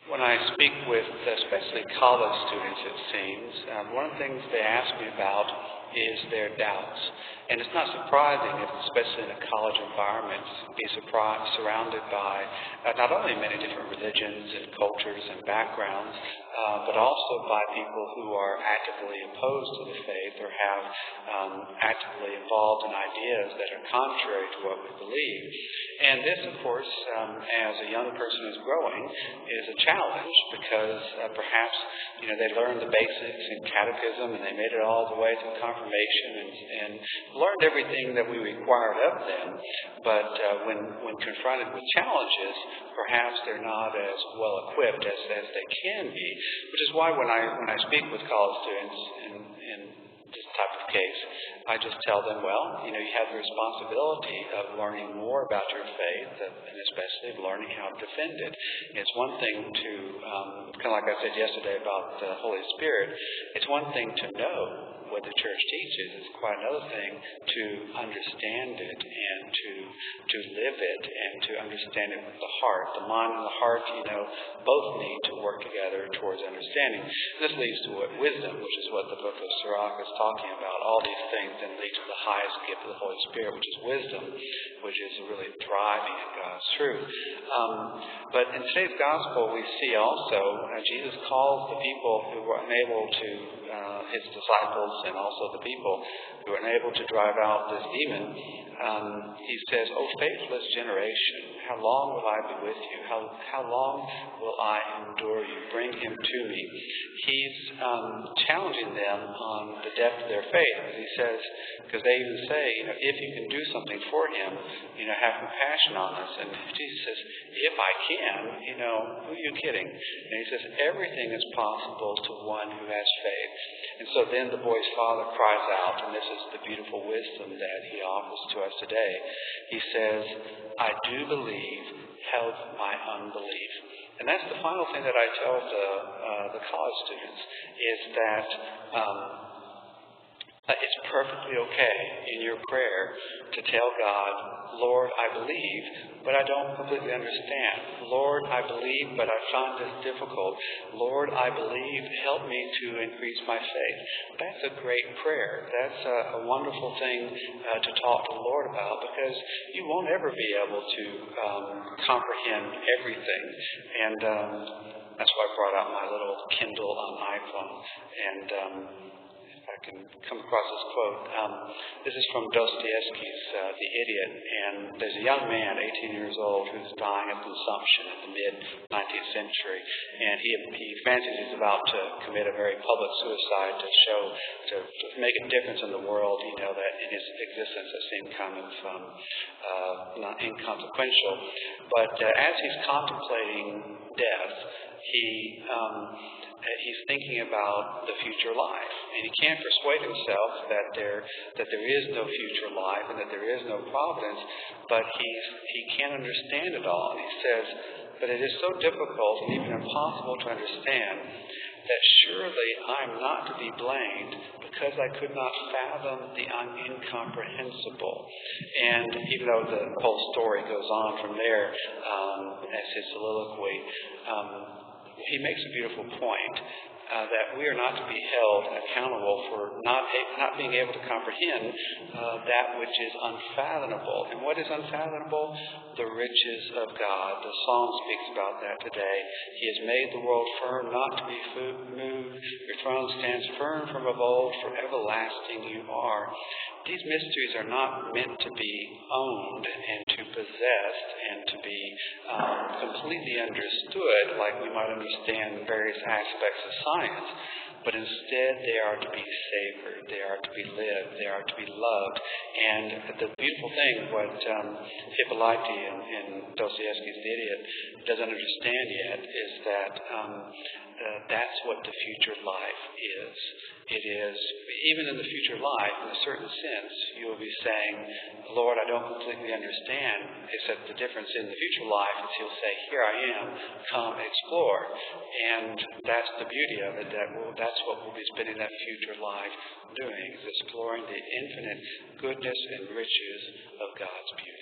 When I speak with especially college students, it seems, one of the things they ask me about is their doubts. And it's not surprising, especially in a college environment, to be surrounded by not only many different religions and cultures and backgrounds, but also by people who are actively opposed to the faith or have actively involved in ideas that are contrary to what we believe. And this, of course, as a young person who's growing, is a challenge because perhaps they learned the basics in catechism and they made it all the way through confirmation and learned everything that we required of them. But when confronted with challenges, perhaps they're not as well equipped as they can be. Which is why when I speak with college students in this type of case, I just tell them, well, you have the responsibility of learning more about your faith, and especially of learning how to defend it. It's one thing to, kind of like I said yesterday about the Holy Spirit, it's one thing to know what the church teaches. It's quite another thing to understand it and to live it and to understand it with the heart. The mind and the heart, both need to work together towards understanding. This leads to wisdom, which is what the book of Sirach is talking about. All these things then lead to the highest gift of the Holy Spirit, which is wisdom, which is really thriving in God's truth. But in today's gospel, we see also Jesus calls the people who were unable to, his disciples and also the people who were unable to drive out this demon. He says, "O faithless generation, how long will I be with you? How long will I endure you? Bring him to me." He's challenging them on the depth of their faith. He says, because they even say, if you can do something for him, have compassion on us. And Jesus says, if I can, who are you kidding? And he says, everything is possible to one who has faith. And so then the boy's father cries out, and this is the beautiful wisdom that he offers to us today. He says, I do believe, help my unbelief. And that's the final thing that I tell the college students, is that it's perfectly okay in your prayer to tell God, Lord, I believe, but I don't completely understand. Lord, I believe, but I find this difficult. Lord, I believe, help me to increase my faith. That's a great prayer. That's a wonderful thing to talk to the Lord about, because you won't ever be able to comprehend everything. And that's why I brought out my little Kindle on iPhone. And I can come across this quote. This is from Dostoevsky's The Idiot, and there's a young man, 18 years old, who's dying of consumption in the mid-19th century, and he fancies he's about to commit a very public suicide to make a difference in the world, that in his existence that seemed kind of not inconsequential. But as he's contemplating death, he's thinking about the future life, and he can't persuade himself that there is no future life and that there is no providence, but he can't understand it all. And he says, but it is so difficult and even impossible to understand that surely I'm not to be blamed because I could not fathom the incomprehensible. And even though the whole story goes on from there as his soliloquy, he makes a beautiful point that we are not to be held accountable for not being able to comprehend that which is unfathomable. And what is unfathomable? The riches of God. The Psalm speaks about that today. He has made the world firm, not to be moved. Your throne stands firm from of old, for everlasting you are. These mysteries are not meant to be owned and to possessed and to be completely understood like we might understand various aspects of science, but instead they are to be savored, they are to be lived, they are to be loved. And the beautiful thing, what Hippolyte in Dostoevsky's The Idiot doesn't understand yet, is that that's what the future life is. It is, even in the future life, in a certain sense, you will be saying, Lord, I don't completely understand, except the difference in the future life is he'll say, here I am, come explore. And that's the beauty of it, that's what we'll be spending that future life doing, is exploring the infinite goodness and riches of God's beauty.